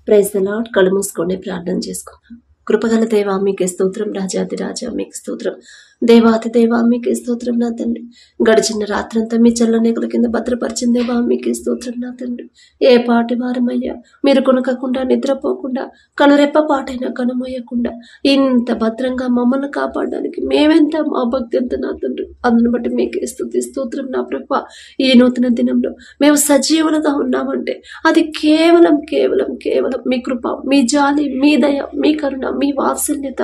Praise the lord. కళ్ళు మూసుకోండి, ప్రార్థన చేసుకుందాం. కృపగల దేవా మీకే స్తోత్రం, రాజాది రాజా మీకు స్తోత్రం, దేవాతి దేవా మీకే స్తోత్రం నా తండ్రి. గడిచిన రాత్రంతా మీ చల్లనేకుల కింద భద్రపరిచిన దేవా మీకే స్తోత్రం నా తండ్రి. ఏ పాటి వారమయ్యా, మీరు కొనకకుండా నిద్రపోకుండా కనురెప్ప పాటైనా కనుమోయకుండా ఇంత భద్రంగా మమ్మల్ని కాపాడడానికి మేమెంత, మా భక్తి ఎంత నా తండ్రి. అందుని బట్టి మీకే స్తోత్రం నా ప్రభా. ఈ నూతన దినంలో మేము సజీవులుగా ఉన్నామంటే అది కేవలం కేవలం కేవలం మీ కృప, మీ జాలి, మీ దయ, మీ కరుణ, మీ వాత్సల్యత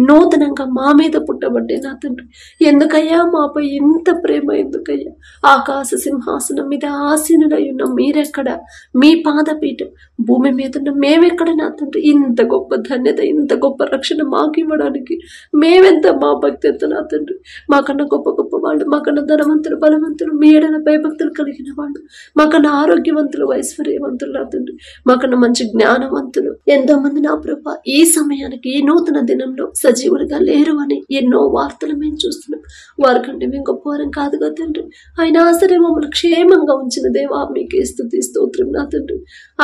నూతనంగా మా మీద పుట్టబట్టే నా తండ్రి. ఎందుకయ్యా మాపై ఇంత ప్రేమ, ఎందుకయ్యా? ఆకాశ సింహాసనం మీద ఆసీనులై ఉన్న మీరెక్కడ? మీ పాదపీఠం భూమి మీద ఉన్న మేమెక్కడ నా తండ్రి? ఇంత గొప్ప ధన్యత, ఇంత గొప్ప రక్షణ మాకు ఇవ్వడానికి మేమెంత, మా భక్తి ఎంత నా తండ్రి. మాకన్నా గొప్ప గొప్ప వాళ్ళు, మాకన్నా ధనవంతులు, బలవంతులు, మీ ఏడన భయభక్తులు కలిగిన వాళ్ళు, మాకన్నా ఆరోగ్యవంతులు, ఐశ్వర్యవంతులు నా తండ్రి, మాకన్నా మంచి జ్ఞానవంతులు ఎంతో మంది నా ప్రభా ఈ సమయానికి, ఈ నూతన దినంలో సజీవులుగా లేరు అని ఎన్నో వార్తలు మేము చూస్తున్నాం. వారికంటే మేము గొప్పవారం కాదుగా తండ్రి. అయినా సరే మమ్మల్ని క్షేమంగా ఉంచిన దేవా మీకే స్తోత్రం నా తండ్రి.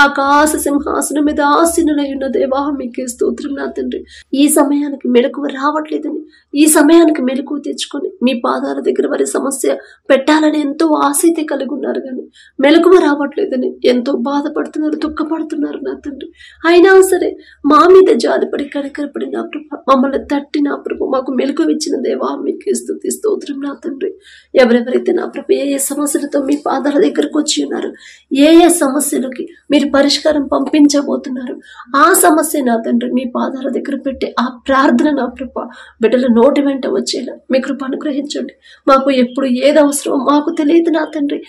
ఆకాశ సింహాసనం మీద ఆసీనులై ఉన్న దేవా మీకే స్తోత్రం నా తండ్రి. ఈ సమయానికి మెలకువ రావట్లేదని, ఈ సమయానికి మెలకువ తెచ్చుకొని మీ పాదాల దగ్గర వారి సమస్య పెట్టాలని ఎంతో ఆసక్తి కలిగి ఉన్నారు, కానీ మెలకువ రావట్లేదని ఎంతో బాధపడుతున్నారు, దుఃఖపడుతున్నారు నా తండ్రి. అయినా సరే మా మీద జాలిపడి కనికరపడి నా ప్రభ మమ్మల్ని తట్టి నా ప్రభు మాకు మెలకువ ఇచ్చిన దేవా మీకే స్తోత్రం నా తండ్రి. ఎవరెవరైతే నా ప్రభు ఏ ఏ సమస్యలతో మీ పాదాల దగ్గరకు వచ్చి ఉన్నారు, ఏ ఏ సమస్యలకి మీరు పరిష్కారం పంపించబోతున్నారు, ఆ సమస్య నా తండ్రి మీ పాదాల దగ్గర పెట్టి ఆ ప్రార్థన నా ప్రభ బిడ్డల నోటి వెంట వచ్చేలా మీ కృప అనుగ్రహించండి. మాకు ఎప్పుడు ఏది అవసరమో మాకు తెలియదు నా తండ్రి.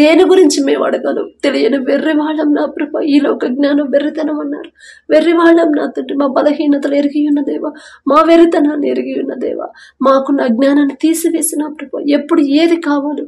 దేని గురించి మేము అడగాలో తెలియని వెర్రి వాళ్ళం నా ప్రభ. ఈ లోక జ్ఞానం వెర్రితనం అన్నారు. వెర్రి వాళ్ళం నా తండ్రి. మా బలహీనతలు ఎరిగి ఉన్న దేవా, మా వెర్రితనాన్ని ఎరిగి ఉన్న దేవా, మాకున్న అజ్ఞానాన్ని తీసివేసి నా ప్రభ ఎప్పుడు ఏది కావాలో,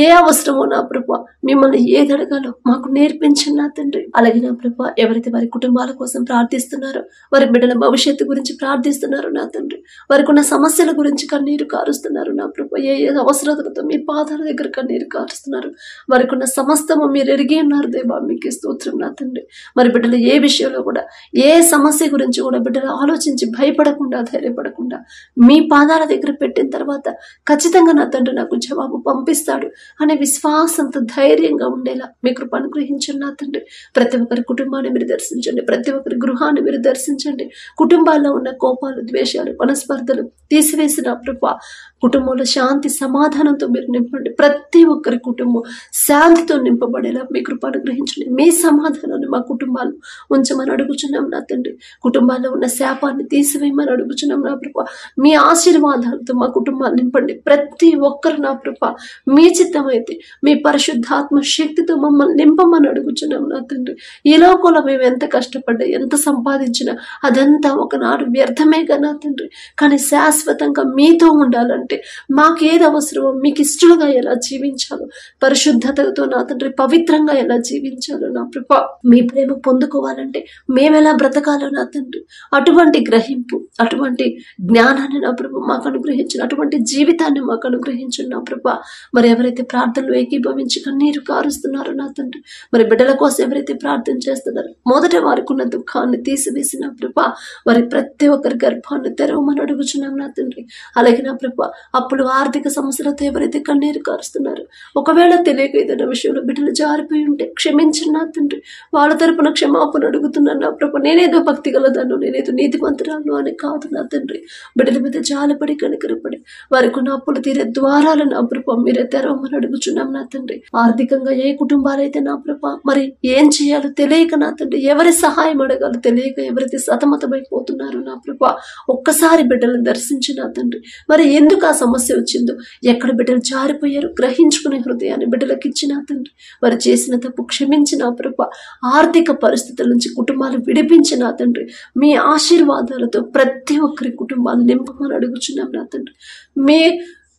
ఏ అవసరమో నా ప్రభ మిమ్మల్ని ఏది అడగాలో మాకు నేర్పించండి నా తండ్రి. అలాగే నా ప్రభ ఎవరైతే వారి కుటుంబాల కోసం ప్రార్థిస్తున్నారో, వారి బిడ్డల భవిష్యత్తు గురించి ప్రార్థిస్తున్నారు నా తండ్రి, వారికి ఉన్న సమస్యల గురించి కన్నీరు కారుస్తున్నారు నా ప్రభ, ఏ ఏ అవసరతలతో మీ పాదాల దగ్గర కన్నీరు కారుస్తున్నారు, వారికి ఉన్న సమస్తము మీరు ఎరిగి ఉన్నారు దేవా మీకే స్తోత్రం నా తండ్రి. మరి బిడ్డలు ఏ విషయంలో కూడా, ఏ సమస్య గురించి కూడా బిడ్డలు ఆలోచించి భయపడకుండా, ధైర్యపడకుండా మీ పాదాల దగ్గర పెట్టిన తర్వాత ఖచ్చితంగా నా తండ్రి నాకు జవాబు పంపిస్తాడు అనే విశ్వాసంతో ధైర్యంగా ఉండేలా మీ కృప అనుగ్రహించండి నా తండ్రి. ప్రతి ఒక్కరి కుటుంబాన్ని మీరు దర్శించండి, ప్రతి ఒక్కరి గృహాన్ని మీరు దర్శించండి. కుటుంబాల్లో ఉన్న కోపాలు, ద్వేషాలు, మనస్పర్ధలు తీసివేసిన ప్రభా కుటుంబంలో శాంతి సమాధానంతో మీరు నింపండి. ప్రతి ఒక్కరి కుటుంబం శాంతితో నింపబడేలా మీ కృప అనుగ్రహించండి. మీ సమాధానాన్ని మా కుటుంబాలు ఉంచమని అడుగుచున్నాం నా తండ్రి. కుటుంబాల్లో ఉన్న శాపాన్ని తీసివేయమని అడుగుచున్నాం నా ప్రభ. మీ ఆశీర్వాదాలతో మా కుటుంబాలు నింపండి. ప్రతి ఒక్కరు నా ప్రభ మీ చిత్తమైతే మీ పరిశుద్ధాత్మ శక్తితో మమ్మల్ని నింపమని అడుగుచున్నాం నా తండ్రి. ఈ లోకంలో మేము ఎంత కష్టపడ్డా, ఎంత సంపాదించినా అదంతా ఒకనాడు వ్యర్థమేగా నా తండ్రి. కానీ శాశ్వతంగా మీతో ఉండాలంటే మాకేది అవసరమో, మీకు ఇష్టలుగా ఎలా జీవించాలో, పరిశుద్ధతతో నా తండ్రి పవిత్రంగా ఎలా జీవించాలో నా ప్రభ, మీ ప్రేమ పొందుకోవాలంటే మేమెలా బ్రతకాలో నా తండ్రి, అటువంటి గ్రహింపు, అటువంటి జ్ఞానాన్ని నా ప్రభ మాకు అనుగ్రహించిన, అటువంటి జీవితాన్ని మాకు అనుగ్రహించండి నా ప్రభ. మరి ఎవరైతే ప్రార్థనలు ఏకీభవించి కన్నీరు కారుస్తున్నారో నా తండ్రి, మరి బిడ్డల కోసం ఎవరైతే ప్రార్థన చేస్తున్నారో మొదట వారికి ఉన్న దుఃఖాన్ని తీసివేసిన ప్రభ వారి ప్రతి ఒక్కరి గర్భాన్ని తెరవమని అడుగుచున్నాం నా తండ్రి. అలాగే నా ప్రభ అప్పుడు ఆర్థిక సమస్యలతో ఎవరైతే కన్నీరు కారుస్తున్నారో, ఒకవేళ తెలియక ఏదైనా విషయంలో బిడ్డలు జారిపోయి ఉంటే క్షమించండి నా తండ్రి. వాళ్ళ తరపున క్షమాపణ అడుగుతున్నాను నా ప్రభ. నేనేదో భక్తి గలదాను, నేనేదో నీతిమంతురాను అని కాదు నా తండ్రి. బిడ్డల మీద జాలిపడి కనికరపడి వారికి ఉన్న అప్పులు తీరే ద్వారాలు నా ప్రభ మీరే తెరవమని అడుగుచున్నాం నా తండ్రి. ఆర్థికంగా ఏ కుటుంబాలైతే నా ప్రభ మరి ఏం చేయాలో తెలియక నా తండ్రి, ఎవరి సహాయం అడగాలో తెలియక ఎవరైతే సతమతమైపోతున్నారో నా ప్రభ ఒక్కసారి బిడ్డలను దర్శించి నా తండ్రి. మరి ఎందుకు ఆ సమస్య వచ్చిందో, ఎక్కడ బిడ్డలు జారిపోయారు గ్రహించుకునే హృదయాన్ని బిడ్డలకు ఇచ్చిన తండ్రి. వారు చేసిన తప్పు క్షమించిన ప్రభ, ఆర్థిక పరిస్థితుల నుంచి కుటుంబాలు విడిపించిన తండ్రి. మీ ఆశీర్వాదాలతో ప్రతి ఒక్కరి కుటుంబాలు నింపమని అడుగుచున్నాం నా తండ్రి.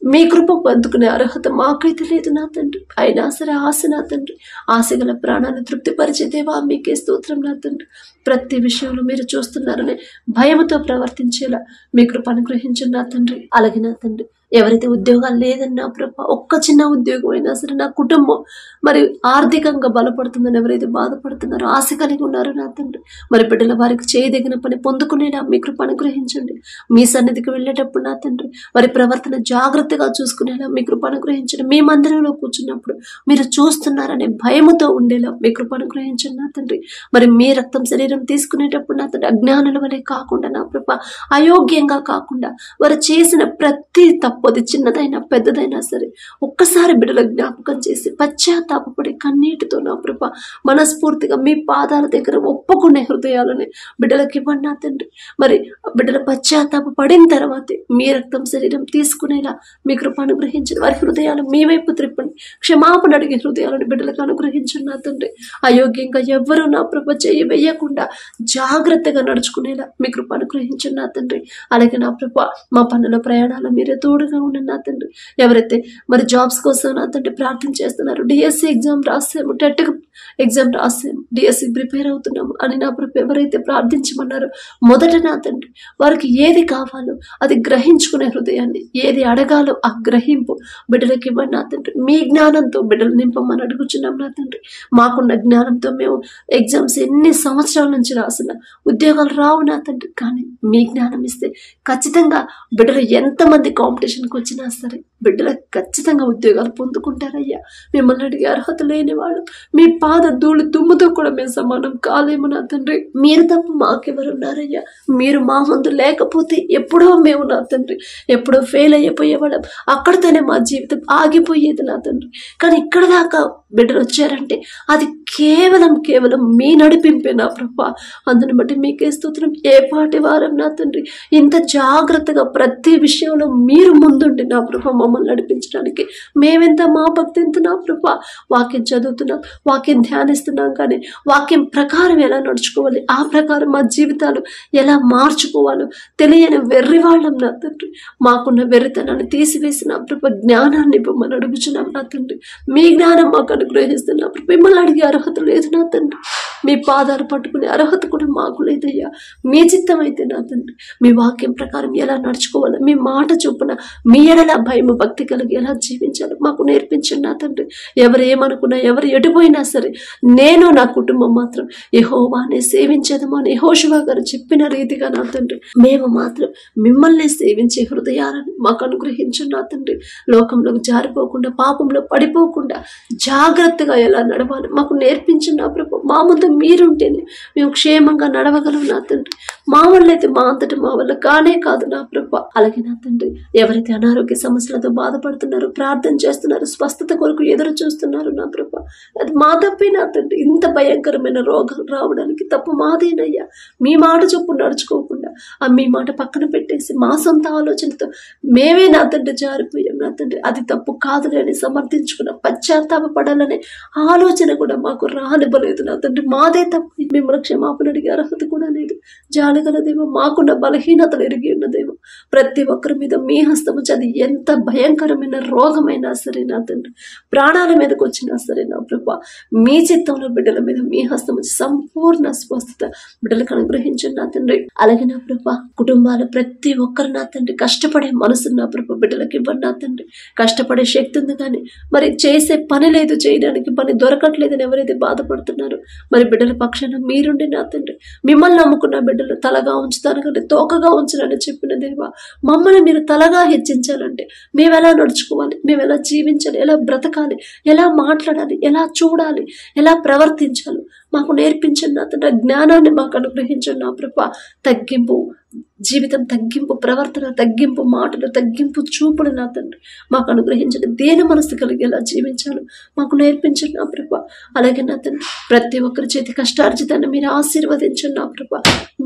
మీ కృప పొందుకునే అర్హత మాకైతే లేదు నా తండ్రి. అయినా సరే ఆశ నా తండ్రి, ఆశ గల ప్రాణాన్ని తృప్తిపరిచే దేవా మీకే స్తోత్రం నా తండ్రి. ప్రతి విషయంలో మీరు చూస్తున్నారని భయముతో ప్రవర్తించేలా మీ కృప అనుగ్రహించండి నా తండ్రి. అలాగే నా తండ్రి ఎవరైతే ఉద్యోగాలు లేదన్నా ప్రభా, ఒక్క చిన్న ఉద్యోగం అయినా సరే నా కుటుంబం మరి ఆర్థికంగా బలపడుతుందని ఎవరైతే బాధపడుతున్నారో, ఆశ కలిగి ఉన్నారో నా తండ్రి, మరి బిడ్డల వారికి చేయదగిన పని పొందుకునేలా మీ కృప అనుగ్రహించండి. మీ సన్నిధికి వెళ్ళేటప్పుడు నా తండ్రి వారి ప్రవర్తన జాగ్రత్తగా చూసుకునేలా మీ కృప అనుగ్రహించండి. మీ మందిరంలో కూర్చున్నప్పుడు మీరు చూస్తున్నారనే భయముతో ఉండేలా మీ కృప అనుగ్రహించండి నా తండ్రి. మరి మీ రక్తం శరీరం తీసుకునేటప్పుడు నా తండ్రి అజ్ఞానుల వలె కాకుండా నా ప్రభ, అయోగ్యంగా కాకుండా వారు చేసిన ప్రతి తప్పు, అది చిన్నదైనా పెద్దదైనా సరే, ఒక్కసారి బిడ్డల జ్ఞాపకం చేసి పశ్చాత్తాపపడి కన్నీటితో నా ప్రభ మనస్ఫూర్తిగా మీ పాదాల దగ్గర ఒప్పుకునే హృదయాలని బిడ్డలకి ఇవ్వండి నా తండ్రి. మరి బిడ్డల పశ్చాత్తాప పడిన తర్వాతే మీ రక్తం శరీరం తీసుకునేలా మీ కృప అనుగ్రహించండి. వారి హృదయాలు మీ వైపు త్రిప్పండి. క్షమాపణ అడిగే హృదయాలను బిడ్డలకు అనుగ్రహించండి నా తండ్రి. అయోగ్యంగా ఎవ్వరూ నా ప్రభ చేయి వేయకుండా జాగ్రత్తగా నడుచుకునేలా మీ కృప అనుగ్రహించండి నా తండ్రి. అలాగే నా ప్రభ మా పనుల ప్రయాణాలు మీరే తోడుగా ఉండండి నా తండ్రి. ఎవరైతే మరి జాబ్స్ కోసం నా తండ్రి ప్రార్థన చేస్తున్నారు, డిఎస్సి ఎగ్జామ్ రాసాము, టెట్ ఎగ్జామ్ రాసాము, డిఎస్సి ప్రిపేర్ అవుతున్నాము అని నా ప్రభ ఎవరైతే ప్రార్థించమన్నారో, మొదట నా తండ్రి వారికి ఏది కావాలో అది గ్రహించుకునే హృదయాన్ని, ఏది అడగాలో ఆ గ్రహింపు బిడ్డలకి ఇవ్వండి నా తండ్రి. మీ జ్ఞానంతో బిడ్డలు నింపమని అడుగుచున్నాం నా తండ్రి. మాకున్న జ్ఞానంతో మేము ఎగ్జామ్స్ ఎన్ని సంవత్సరాల నుంచి రాసిన ఉద్యోగాలు రావు నా తండ్రి, కానీ మీ జ్ఞానం ఇస్తే ఖచ్చితంగా బిడ్డలు ఎంతమంది కాంపిటీషన్కి వచ్చినా సరే బిడ్డలకు ఖచ్చితంగా ఉద్యోగాలు పొందుకుంటారయ్యా. మిమ్మల్ని అడిగే అర్హత లేని వాళ్ళు, మీ పాద ధూళి దుమ్ముతో కూడా మేము సమానం కాలేము నా తండ్రి. మీరు తప్ప మాకెవరున్నారయ్యా? మీరు మా ముందు లేకపోతే ఎప్పుడో మేము నా తండ్రి ఎప్పుడో ఫెయిల్ అయిపోయేవాళ్ళం, అక్కడితోనే మా జీవితం ఆగిపోయేది నా తండ్రి. కానీ ఇక్కడ దాకా బిడ్డలు వచ్చారంటే అది కేవలం మీ నడిపింపే నా ప్రభా. అందుని బట్టి మీకే స్తోత్రం. ఏ పాటి వారం నా తండ్రి ఇంత జాగ్రత్తగా ప్రతి విషయంలో మీరు ముందుండి నా ప్రభా మమ్మల్ని నడిపించడానికి. మేమెంత, మా భక్తి ఎంత నా ప్రభా. వాక్యం చదువుతున్నాం, వాక్యం ధ్యానిస్తున్నాం, కానీ వాక్యం ప్రకారం ఎలా నడుచుకోవాలి, ఆ ప్రకారం మా జీవితాలు ఎలా మార్చుకోవాలో తెలియని వెర్రి వాళ్ళం నా తండ్రి. మాకున్న వెర్రితనాన్ని తీసివేసి నా ప్రభా జ్ఞానాన్ని ఇవ్వమని అడుగుచున్నాం నా తండ్రి. మీ జ్ఞానం మాకు అనుగ్రహిస్తున్నా మిమ్మల్ని అడిగే అర్హత లేదు నా తండ్రి. మీ పాదాలు పట్టుకునే అర్హత కూడా మాకు లేదయ్యా. మీ చిత్తం అయితే నా తండ్రి మీ వాక్యం ప్రకారం ఎలా నడుచుకోవాలో, మీ మాట చొప్పున మీ ఎడల భయము భక్తి కలిగి ఎలా జీవించాలో మాకు నేర్పించండి నా తండ్రి. ఎవరు ఏమనుకున్నా, ఎవరు ఎటుపోయినా సరే నేను నా కుటుంబం మాత్రం యెహోవానే సేవించేదమో అని యెహోషువ గారు చెప్పిన రీతిగా నా తండ్రి మేము మాత్రం మిమ్మల్ని సేవించే హృదయాలను మాకు అనుగ్రహించండి నా తండ్రి. లోకంలోకి జారిపోకుండా, పాపంలో పడిపోకుండా జాగ్రత్తగా ఎలా నడవాలి మాకు నేర్పించండి నా ప్రభు. మా ముందు మీరుంటేనే మేము క్షేమంగా నడవగలం నా తండ్రి. మా వల్ల అయితే మా అంతటి మా వల్ల కానే కాదు నా ప్రభు. అలాగే నా తండ్రి ఎవరైతే అనారోగ్య సమస్యలతో బాధపడుతున్నారో, ప్రార్థన చేస్తున్నారు, స్వస్థత కొరకు ఎదురు చూస్తున్నారు నా ప్రభు, అది మా తప్పే నా తండ్రి. ఇంత భయంకరమైన రోగం రావడానికి తప్పు మాదేనయ్యా. మీ మాట చొప్పు నడుచుకోకుండా మీ మాట పక్కన పెట్టేసి మా సొంత ఆలోచనతో మేమే నా తండ్రి జారిపోయాం నా తండ్రి. అది తప్పు కాదులే అని సమర్థించుకున్నాం. పశ్చాత్తాపడాలనే ఆలోచన కూడా మాకు రానివ్వలేదు నా తండ్రి. మాదే తప్పు. మిమ్మల్ని క్షమాపణ అడిగే అర్హత కూడా లేదు. జాలిగల దేవో, మాకున్న బలహీనతలు ఎరిగి ఉన్న దేవో, ప్రతి ఒక్కరి మీద మీ హస్తము అది ఎంత భయంకరమైన రోగమైనా సరే నా తండ్రి, ప్రాణాల మీదకి వచ్చినా సరే నా ప్రభా, మీ చిత్తంలో బిడ్డల మీద మీ హస్తము సంపూర్ణ స్వస్థత బిడ్డలకు అనుగ్రహించండి నా తండ్రి. అలాగే నా ప్రభా కుటుంబాలు ప్రతి ఒక్కరు నా తండ్రి కష్టపడే మనసు నా ప్రభా బిడ్డలకు ఇవ్వండి నా తండ్రి. కష్టపడే శక్తి ఉంది కానీ మరి చేసే పని లేదు, చేయడానికి పని దొరకట్లేదని ఎవరైతే బాధపడుతున్నారో మరి బిడ్డల పక్షాన మీరుండి నా తండ్రి. మిమ్మల్ని నమ్ముకున్న బిడ్డలు తలగా ఉంచుతాను కంటే తోకగా ఉంచాలని చెప్పిన దేవా, మమ్మల్ని మీరు తలగా హెచ్చించాలంటే మేము ఎలా నడుచుకోవాలి, మేము ఎలా జీవించాలి, ఎలా బ్రతకాలి, ఎలా మాట్లాడాలి, ఎలా చూడాలి, ఎలా ప్రవర్తించాలి మాకు నేర్పించండి నా తండ్రి. జ్ఞానాన్ని మాకు అనుగ్రహించండి నా ప్రభా. తగ్గింపు జీవితం, తగ్గింపు ప్రవర్తన, తగ్గింపు మాటలు, తగ్గింపు చూపులు నా తండ్రి మాకు అనుగ్రహించండి. దేని మనసు కలిగి ఎలా జీవించాలో మాకు నేర్పించండి నా ప్రభా. అలాగే నా తండ్రి ప్రతి ఒక్కరి చేతి కష్టార్జితాన్ని మీరు ఆశీర్వదించండి నా ప్రభా.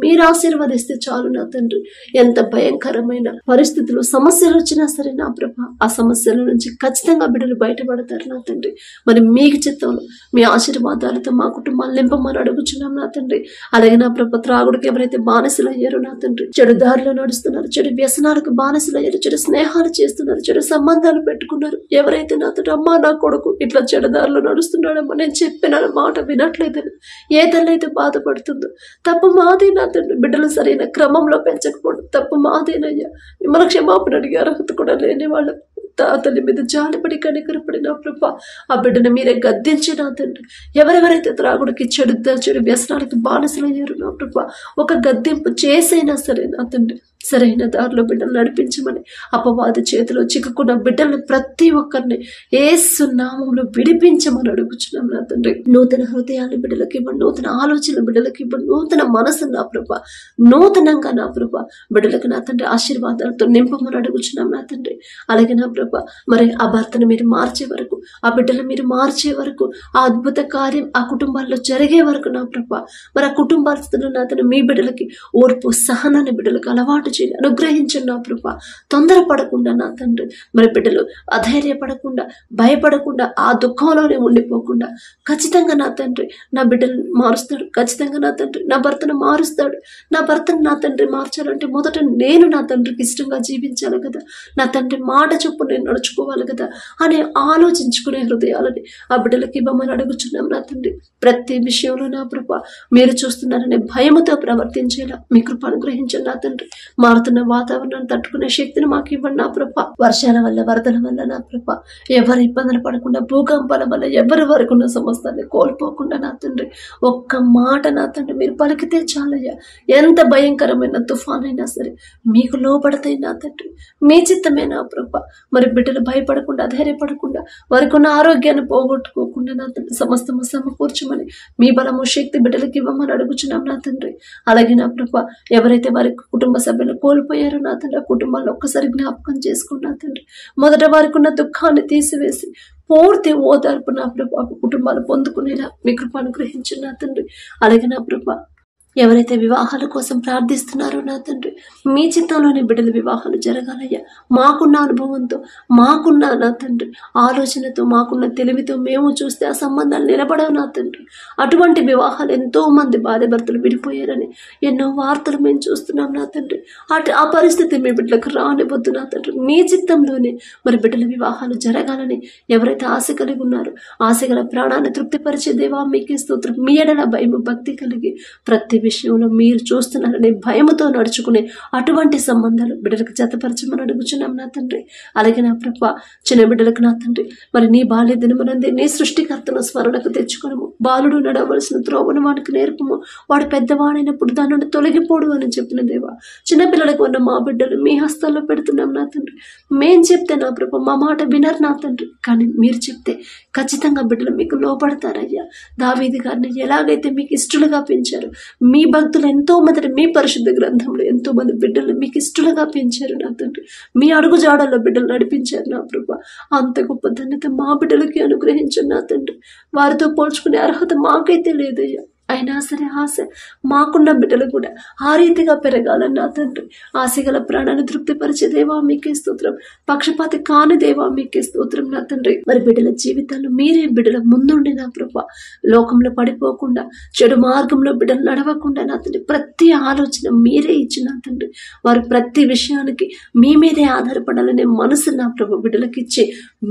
మీరు ఆశీర్వదిస్తే చాలు నా తండ్రి. ఎంత భయంకరమైన పరిస్థితులు, సమస్యలు వచ్చినా సరే నా ప్రభా, ఆ సమస్యల నుంచి ఖచ్చితంగా బిడ్డలు బయటపడతారు నా తండ్రి. మరి మీకు చిత్తంలో మీ ఆశీర్వాదాలతో మా కుటుంబాలు నింపమని అడుగుచున్నాం నా తండ్రి. అలాగే నా ప్రభా త్రాగుడికి ఎవరైతే బానిసలు అయ్యారో నా తండ్రి, చెడు దారిలో నడుస్తున్నారు, చెడు వ్యసనాలకు బానిసలు అయ్యారు, చెడు స్నేహాలు చేస్తున్నారు, చెడు సంబంధాలు పెట్టుకున్నారు, ఎవరైతే నా తండ్రి అమ్మా నా కొడుకు ఇట్లా చెడు దారిలో నడుస్తున్నాడమ్మా, నేను చెప్పిన మాట వినట్లేదని ఏ తల్లి అయితే బాధపడుతుందో తప్ప మాది నా తండ్రి బిడ్డలు సరైన క్రమంలో పెంచకపోవడం తప్పు మాదేనయ్యా. మిమ్మల్ని క్షమాపణ అడిగే అర్హత కూడా లేని వాళ్ళం. తల్లి మీద జాలిపడి కనికరపడి నా ప్రభ ఆ బిడ్డను మీరే గద్దించి నా తండ్రి. ఎవరెవరైతే త్రాగుడికి చెడు వ్యసనాలకి బానిసలయ్యారు నా ప్రభ, ఒక గద్దింపు చేసైనా సరే నా తండ్రి సరైన దారిలో బిడ్డలు నడిపించమని, అపవాది చేతిలో చిక్కుకున్న బిడ్డలను ప్రతి ఒక్కరిని యేసు నామములో విడిపించమని అడుగుచున్నాం నా తండ్రి. నూతన హృదయాలు బిడ్డలకి ఇవ్వండి, నూతన ఆలోచనలు బిడ్డలకి ఇవ్వండి, నూతన మనసు నా ప్రభ, నూతనంగా నా ప్రభ బిడ్డలకు నా తండ్రి ఆశీర్వాదాలతో నింపమని అడుగుచున్నాం నా తండ్రి. అలాగే నా ప్రభ మరి ఆ భర్తను మీరు మార్చే వరకు, ఆ బిడ్డలు మీరు మార్చే వరకు, ఆ అద్భుత కార్యం ఆ కుటుంబాల్లో జరిగే వరకు నా ప్రభ మరి ఆ కుటుంబాస్తులు నా తండ్రి మీ బిడ్డలకి ఓర్పు సహనాన్ని బిడ్డలకు అలవాటు చేయండి, అనుగ్రహించండి నా ప్రభ. తొందరపడకుండా నా తండ్రి మరి బిడ్డలు అధైర్యపడకుండా భయపడకుండా ఆ దుఃఖంలోనే ఉండిపోకుండా ఖచ్చితంగా నా తండ్రి నా బిడ్డలు మారుస్తాడు, ఖచ్చితంగా నా తండ్రి నా భర్తను మారుస్తాడు. నా భర్తను నా తండ్రి మార్చాలంటే మొదట నేను నా తండ్రికి ఇష్టంగా జీవించాలి కదా, నా తండ్రి మాట చొప్పు నేను నడుచుకోవాలి కదా అని ఆలోచించుకునే హృదయాలని ఆ బిడ్డలకి ఇవ్వమని అడుగుచున్నాం నా తండ్రి. ప్రతి విషయంలో నా ప్రభ మీరు చూస్తున్నారనే భయముతో ప్రవర్తించేలా మీ కృప అనుగ్రహించండి నా తండ్రి. మారుతున్న వాతావరణాన్ని తట్టుకునే శక్తిని మాకు ఇవ్వండి నా ప్రభ. వర్షాల వల్ల వరదల వల్ల నా ప్రభ ఎవరు ఇబ్బందులు పడకుండా, భూకంపాల వల్ల ఎవరి వరకు ఉన్న సమస్తాన్ని కోల్పోకుండా నా తండ్రి ఒక్క మాట నా తండ్రి మీరు పలికితే చాలయ్యా. ఎంత భయంకరమైన తుఫాన్ అయినా సరే మీకు లోపడతాయి నా తండ్రి, మీ చిత్తమే నా ప్రభ. మరి బిడ్డలు భయపడకుండా ధైర్యపడకుండా వారికి ఉన్న ఆరోగ్యాన్ని పోగొట్టుకోకుండా నా తండ్రి సమస్తము సమకూర్చమని మీ బలము శక్తి బిడ్డలకి ఇవ్వమని అడుగుచున్నాం నా తండ్రి. అలాగే నా ప్రభ ఎవరైతే వారి కుటుంబ సభ్యులు కోల్పోయారో నా తండ్రి ఆ కుటుంబాల్లో ఒక్కసారి జ్ఞాపకం చేసుకుని నా తండ్రి మొదట వారికి ఉన్న దుఃఖాన్ని తీసివేసి పూర్తి ఓదార్పు నా ప్రభ కుటుంబాలు పొందుకునేలా మీ కృప అనుగ్రహించండి నా తండ్రి. అలాగే నా ప్రభ ఎవరైతే వివాహాల కోసం ప్రార్థిస్తున్నారో నా తండ్రి మీ చిత్తంలోని బిడ్డల వివాహాలు జరగాలయ్యా. మాకున్న అనుభవంతో, మాకున్న నా తండ్రి ఆలోచనతో, మాకున్న తెలివితో మేము చూస్తే ఆ సంబంధాలు నిలబడవు నా తండ్రి. అటువంటి వివాహాలు ఎంతో మంది భార్యాభర్తలు విడిపోయారని ఎన్నో వార్తలు మేము చూస్తున్నాం నా తండ్రి. ఆ పరిస్థితి మీ బిడ్డలకు రానివద్దు నా తండ్రి. మీ చిత్తంలోనే మరి బిడ్డల వివాహాలు జరగాలని ఎవరైతే ఆశ కలిగి ఉన్నారో ఆశ గల ప్రాణాన్ని తృప్తిపరిచే దేవా మీకే స్తోత్రం. మీ ఎడల భయము భక్తి కలిగి ప్రతి విషయంలో మీరు చూస్తున్నారనే భయముతో నడుచుకునే అటువంటి సంబంధాలు బిడ్డలకు జతపరచమని అడుగుచున్నాం నా తండ్రి. అలాగే నా ప్రభ చిన్న బిడ్డలకు నా తండ్రి మరి నీ బాల్య దినమునందే నీ సృష్టికర్తను స్మరణకు తెచ్చుకునము. బాలుడు నడవలసిన త్రోవను వాడికి నేర్పము, వాడు పెద్దవాడైనప్పుడు దాని నుండి తొలగిపోడు అని చెప్పిన దేవా. చిన్నపిల్లలకు ఉన్న మా బిడ్డలు మీ హస్తాల్లో పెడుతున్నాం నా తండ్రి. మేం చెప్తే నా ప్రభ మా మాట వినరు నా తండ్రి, కానీ మీరు చెప్తే ఖచ్చితంగా బిడ్డలు మీకు లోపడతారయ్యా. దావీదు గారిని ఎలాగైతే మీకు ఇష్టలుగా పెంచారు, మీ భక్తులు ఎంతో మంది మీ పరిశుద్ధ గ్రంథంలో ఎంతో మంది బిడ్డలు మీకు ఇష్టలుగా పెంచారు నా తండ్రి. మీ అడుగు జాడల్లో బిడ్డలు నడిపించారు నా ప్రభ. అంత గొప్ప ధన్యత మా బిడ్డలకి అనుగ్రహించండి నా తండ్రి. వారితో పోల్చుకునే అర్హత మాకైతే లేదయ్యా. అయినా సరే ఆశ మాకున్న బిడ్డలు కూడా ఆ రీతిగా పెరగాలని నా తండ్రి. ఆశగల ప్రాణాన్ని తృప్తిపరిచే దేవా మీకే స్తోత్రం. పక్షపాతి కాని దేవా మీకే స్తోత్రం నా తండ్రి. మరి బిడ్డల జీవితాల్లో మీరే బిడ్డల ముందుండి నా ప్రభ లోకంలో పడిపోకుండా, చెడు మార్గంలో బిడ్డలు నడవకుండా నా తండ్రి ప్రతి ఆలోచన మీరే ఇచ్చి నా తండ్రి వారు ప్రతి విషయానికి మీ మీదే ఆధారపడాలనే మనసు నా ప్రభ బిడ్డలకి ఇచ్చి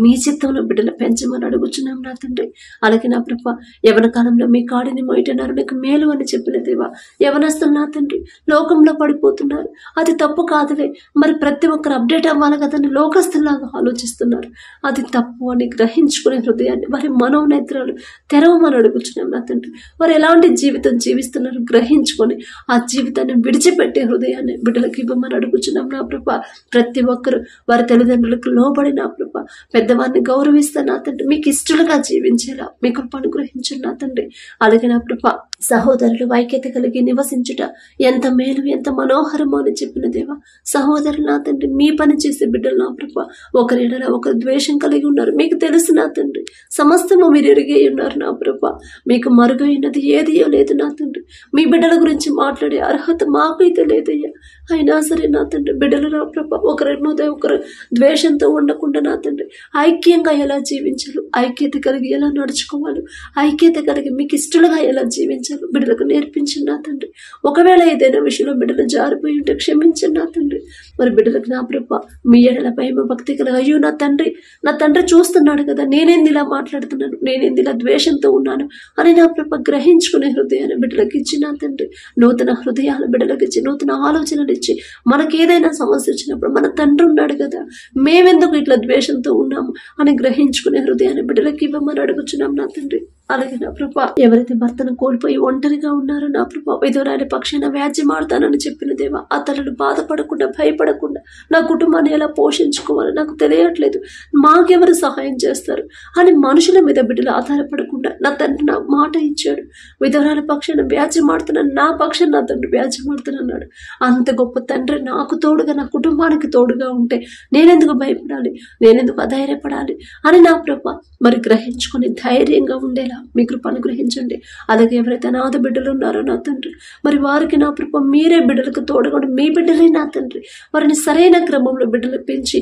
మీ చిత్తంలో బిడ్డలు పెంచమని అడుగుచున్నాం నా తండ్రి. అలాగే నా ప్రభ యవన కాలంలో మీ కాడిని మొయటన మీకు మేలు అని చెప్పిన దేవా. యవనస్తులు నా తండ్రి లోకంలో పడిపోతున్నారు, అది తప్పు కాదులే, మరి ప్రతి ఒక్కరు అప్డేట్ అవ్వాలి కదని లోకస్తులాగా ఆలోచిస్తున్నారు. అది తప్పు అని గ్రహించుకునే హృదయాన్ని వారి మనోనేత్రాలు తెరవమని అడుగుచున్నాం నా తండ్రి. వారు ఎలాంటి జీవితం జీవిస్తున్నారు గ్రహించుకొని ఆ జీవితాన్ని విడిచిపెట్టే హృదయాన్ని బిడ్డలకు ఇవ్వమని అడుగుచున్నాం నా ప్రభ. ప్రతి ఒక్కరు వారి తల్లిదండ్రులకు లోబడి నా ప్రభ పెద్దవారిని గౌరవిస్తా నా తండ్రి మీకు ఇష్టలుగా జీవించేలా మీ కృప అనుగ్రహించండి నా తండ్రి. అలాగే నా ప్రభ సహోదరులు ఐక్యత కలిగి నివసించుట ఎంత మేలు ఎంత మనోహరమో అని చెప్పిన దేవా. సహోదరులు నా తండ్రి మీ పని చేసే బిడ్డలు నా ప్రభ ఒకరి ఎడల ఒకరు ద్వేషం కలిగి ఉన్నారు. మీకు తెలుసు నా తండ్రి, సమస్తము మీరు ఎరిగే ఉన్నారు నా ప్రభ. మీకు మరుగైనది ఏదియో లేదు నా తండ్రి. మీ బిడ్డల గురించి మాట్లాడే అర్హత మాకైతే లేదయ్యా. అయినా సరే నా తండ్రి బిడ్డలు నా ప్రభ ఒకరు ద్వేషంతో ఉండకుండా నా తండ్రి ఐక్యంగా ఎలా జీవించాలి, ఐక్యత కలిగి ఎలా నడుచుకోవాలి, ఐక్యత కలిగి మీకు ఇష్టలుగా ఎలా జీవించాలి జీవించాలో బిడ్డలకు నేర్పించండి నా తండ్రి. ఒకవేళ ఏదైనా విషయంలో బిడ్డలు జారిపోయి ఉంటే క్షమించండి నా తండ్రి. మరి బిడ్డలకు నా ప్రభ మీ ఎడల భయము భక్తి కల, అయ్యో నా తండ్రి చూస్తున్నాడు కదా, నేనేంది ఇలా మాట్లాడుతున్నాను, నేనేంది ఇలా ద్వేషంతో ఉన్నాను అని నా ప్రభ గ్రహించుకునే హృదయాన్ని బిడ్డలకు ఇచ్చి నా తండ్రి, నూతన హృదయాలు బిడ్డలకు ఇచ్చి, నూతన ఆలోచనలు ఇచ్చి, మనకేదైనా సమస్య వచ్చినప్పుడు మన తండ్రి ఉన్నాడు కదా, మేమెందుకు ఇట్లా ద్వేషంతో ఉన్నాము అని గ్రహించుకునే హృదయాన్ని బిడ్డలకు ఇవ్వమని అడుగుచున్నాం నా తండ్రి. అలాగే నా ప్రభా ఎవరైతే భర్తను కోల్పోయి ఒంటరిగా ఉన్నారో నా ప్రభా, విధురాలి పక్షాన వ్యాజ్యం ఆడతానని చెప్పిన దేవా, ఆ తల్లులు బాధపడకుండా భయపడకుండా నా కుటుంబాన్ని ఎలా పోషించుకోవాలో నాకు తెలియట్లేదు, మాకెవరు సహాయం చేస్తారు అని మనుషుల మీద బిడ్డలు ఆధారపడకుండా నా తండ్రి నా మాట ఇచ్చాడు. విధురాలి పక్షాన వ్యాజ్యం ఆడుతున్నాను, నా పక్షాన నా తండ్రి వ్యాజ్యం ఆడుతున్నాడు. అంత గొప్ప తండ్రి నాకు తోడుగా, నా కుటుంబానికి తోడుగా ఉంటే నేనెందుకు భయపడాలి, నేనెందుకు అధైర్యపడాలి అని నా ప్రభా మరి గ్రహించుకొని ధైర్యంగా ఉండేలా మీ కృప అనుగ్రహించండి. అలాగే ఎవరైతే అనాథ బిడ్డలు ఉన్నారో నా తండ్రి, మరి వారికి నా ప్రభ మీరే బిడ్డలకు తోడుగా, మీ బిడ్డలే నా తండ్రి, వారిని సరైన క్రమంలో బిడ్డలు పెంచి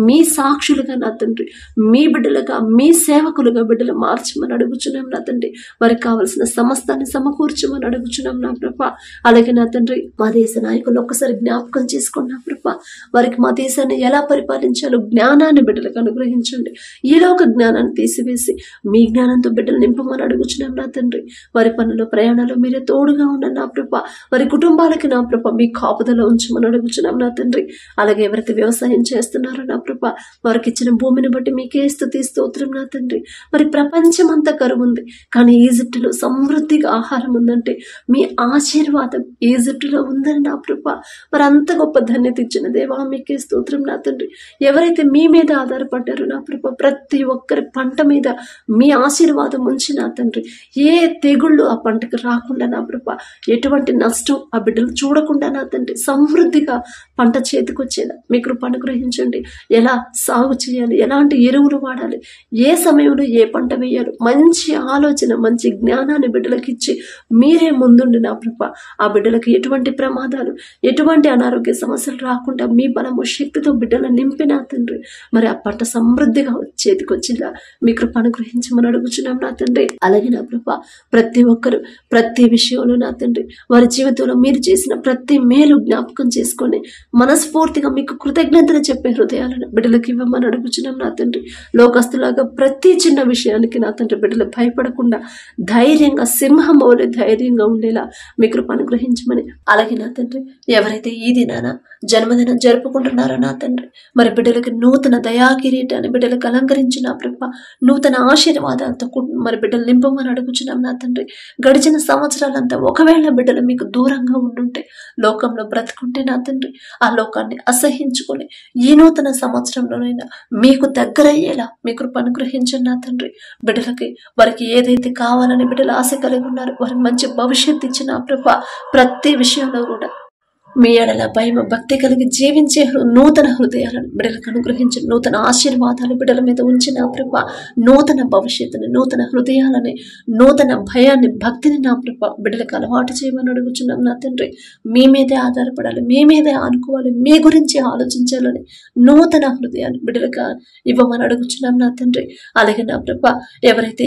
మీ సాక్షులుగా నా తండ్రి, మీ బిడ్డలుగా, మీ సేవకులుగా బిడ్డలు మార్చమని అడుగుచున్నాం నా తండ్రి. వారికి కావలసిన సమస్తాన్ని సమకూర్చమని అడుగుచున్నాం నా ప్రభ. అలాగే నా తండ్రి మా దేశ నాయకులు ఒక్కసారి జ్ఞాపకం చేసుకోండి నా ప్రభ. వారికి మా దేశాన్ని ఎలా పరిపాలించాలో జ్ఞానాన్ని బిడ్డలకు అనుగ్రహించండి. ఈలోక జ్ఞానాన్ని తీసివేసి మీ జ్ఞానంతో బిడ్డలు నింపమని అడుగుచున్నాం నా తండ్రి. వారి పనుల ప్రయాణాలు మీరే తోడుగా ఉన్న నా ప్రభ, వారి కుటుంబాలకి నా ప్రభ మీ కాపుదల ఉంచమని అడుగుచున్నాం నా తండ్రి. అలాగే ఎవరైతే వ్యవసాయం చేస్తున్నారో నా ప్రభ, వారికి ఇచ్చిన భూమిని బట్టి మీకే స్తుతి స్తోత్రం నా తండ్రి. మరి ప్రపంచం అంతా కరువు ఉంది, కానీ ఈజిప్టులో సమృద్ధిగా ఆహారం ఉందంటే మీ ఆశీర్వాదం ఈజిప్టులో ఉందని నా ప్రభ. మరి అంత గొప్ప ధన్యత ఇచ్చిన దేవా మీకే స్తోత్రం నా తండ్రి. ఎవరైతే మీ మీద ఆధారపడ్డారో నా ప్రభ, ప్రతి ఒక్కరి పంట మీద మీ ఆశీర్వాదం ఉంచి నా తండ్రి, ఏ తెగుళ్ళు ఆ పంటకు రాకుండా నా ప్రభ, ఎటువంటి నష్టం ఆ బిడ్డలు చూడకుండా నా తండ్రి, సమృద్ధిగా పంట చేతికొచ్చేలా మీ కృప అనుగ్రహించండి. ఎలా సాగు చేయాలి, ఎలాంటి ఎరువులు వాడాలి, ఏ సమయంలో ఏ పంట వేయాలి, మంచి ఆలోచన, మంచి జ్ఞానాన్ని బిడ్డలకు ఇచ్చి మీరే ముందుండి నా ప్రభ, ఆ బిడ్డలకు ఎటువంటి ప్రమాదాలు, ఎటువంటి అనారోగ్య సమస్యలు రాకుండా మీ బలము శక్తితో బిడ్డలు నింపి నా తండ్రి, మరి ఆ పంట సమృద్ధిగా చేతికొచ్చేలా మీ కృప అనుగ్రహించమని అడుగుచున్నాం నా తండ్రి. అలాగే నా ప్రభ ప్రతి ఒక్కరు ప్రతి విషయంలో నా తండ్రి వారి జీవితంలో మీరు చేసిన ప్రతి మేలు జ్ఞాపకం చేసుకొని మనస్ఫూర్తిగా మీకు కృతజ్ఞతలు చెప్పే హృదయాలను బిడ్డలకు ఇవ్వమని అడుగుచున్నాం నా తండ్రి. లోకస్తులాగా ప్రతి చిన్న విషయానికి నా తండ్రి బిడ్డలు భయపడకుండా ధైర్యంగా, సింహం వలె ధైర్యంగా ఉండేలా మీ కృప అనుగ్రహించమని. అలాగే నా తండ్రి ఎవరైతే ఈ దినాన జన్మదినం జరుపుకుంటున్నారో నా తండ్రి, మరి బిడ్డలకి నూతన దయా కిరీటాన్ని బిడ్డలకు అలంకరించి నా ప్రభ నూతన ఆశీర్వాదాలతో మరి బిడ్డలు నింపమని అడుగుచున్నాం నా తండ్రి. గడిచిన సంవత్సరాలంతా ఒకవేళ బిడ్డలు మీకు దూరంగా ఉండుంటే, లోకంలో బ్రతుకుంటే నా తండ్రి, ఆ లోకాన్ని అసహించుకొని ఈ నూతన సంవత్సరంలోనైనా మీకు దగ్గరయ్యేలా మీ కృప అనుగ్రహించండి నా తండ్రి. బిడ్డలకి వారికి ఏదైతే కావాలని బిడ్డలు ఆశ కలిగి ఉన్నారు, వారికి మంచి భవిష్యత్తు ఇచ్చిన ప్రభ ప్రతి విషయంలో కూడా మీ ఎడల భయం భక్తి కలిగి జీవించే నూతన హృదయాలను బిడ్డలకు అనుగ్రహించి, నూతన ఆశీర్వాదాలు బిడ్డల మీద ఉంచిన ప్రభ, నూతన భవిష్యత్తుని, నూతన హృదయాలని, నూతన భయాన్ని, భక్తిని నా ప్రభ బిడ్డలకు అలవాటు చేయమని అడుగుచున్నాం నా తండ్రి. మీ మీదే ఆధారపడాలి, మీ మీదే ఆనుకోవాలి, మీ గురించి ఆలోచించాలని నూతన హృదయాన్ని బిడ్డలకు ఇవ్వమని అడుగుచున్నాం నా తండ్రి. అలాగే నా ప్రభ ఎవరైతే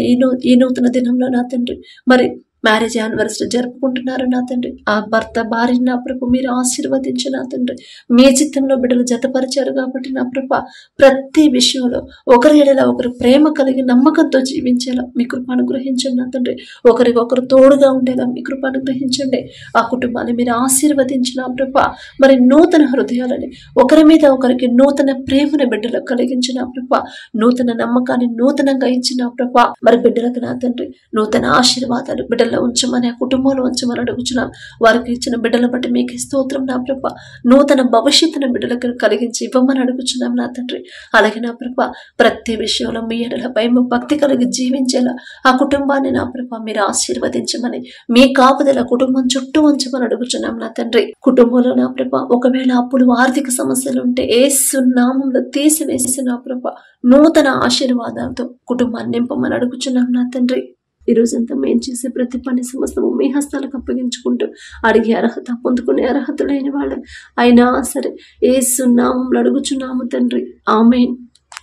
ఈ నూతన దినంలో నా తండ్రి మరి మ్యారేజ్ యానివర్సరీ జరుపుకుంటున్నారు నా తండ్రి, ఆ భర్త భార్యని నా ప్రభ మీరు ఆశీర్వదించి నా తండ్రి, మీ చిత్తంలో బిడ్డలు జతపరిచారు కాబట్టి నా ప్రభ ప్రతి విషయంలో ఒకరి ఎడల ఒకరు ప్రేమ కలిగి నమ్మకంతో జీవించేలా మీ కృప అనుగ్రహించండి నా తండ్రి. ఒకరికొకరు తోడుగా ఉండేలా మీ కృప అనుగ్రహించండి. ఆ కుటుంబాన్ని మీరు ఆశీర్వదించిన ప్రభ మరి నూతన హృదయాలని, ఒకరి మీద ఒకరికి నూతన ప్రేమను బిడ్డలకు కలిగించిన ప్రభ, నూతన నమ్మకాన్ని నూతనంగా ఇచ్చిన ప్రభ మరి బిడ్డలకు నా తండ్రి నూతన ఆశీర్వాదాలు బిడ్డలు ఉంచమని, ఆ కుటుంబంలో ఉంచమని అడుగుచున్నాం. వారికి ఇచ్చిన బిడ్డల బట్టి మీకు స్తోత్రం నా ప్రభ, నూతన భవిష్యత్తును బిడ్డలకు కలిగించి ఇవ్వమని అడుగుచున్నాం నా తండ్రి. అలాగే నా ప్రభ ప్రతి విషయంలో మీ ఎడల భయం భక్తి కలిగి జీవించేలా ఆ కుటుంబాన్ని నా ప్రభ మీరు ఆశీర్వదించమని, మీ కాపుదల కుటుంబం చుట్టూ ఉంచమని అడుగుచున్నాం నా తండ్రి. కుటుంబంలో నా ప్రభ ఒకవేళ అప్పులు, ఆర్థిక సమస్యలు ఉంటే యేసు నామములో తీసివేసి నా ప్రభ నూతన ఆశీర్వాదాలతో కుటుంబాన్ని నింపమని అడుగుచున్నాం నా తండ్రి. ఈ రోజంతా మేము చేసే ప్రతి పని సమస్తము మీ హస్తాలకు అప్పగించుకుంటూ అడిగే అర్హత పొందుకునే అర్హత లేని వాళ్ళం అయినా సరే యేసు నామములో అడుగుచున్నాము తండ్రి. ఆమేన్.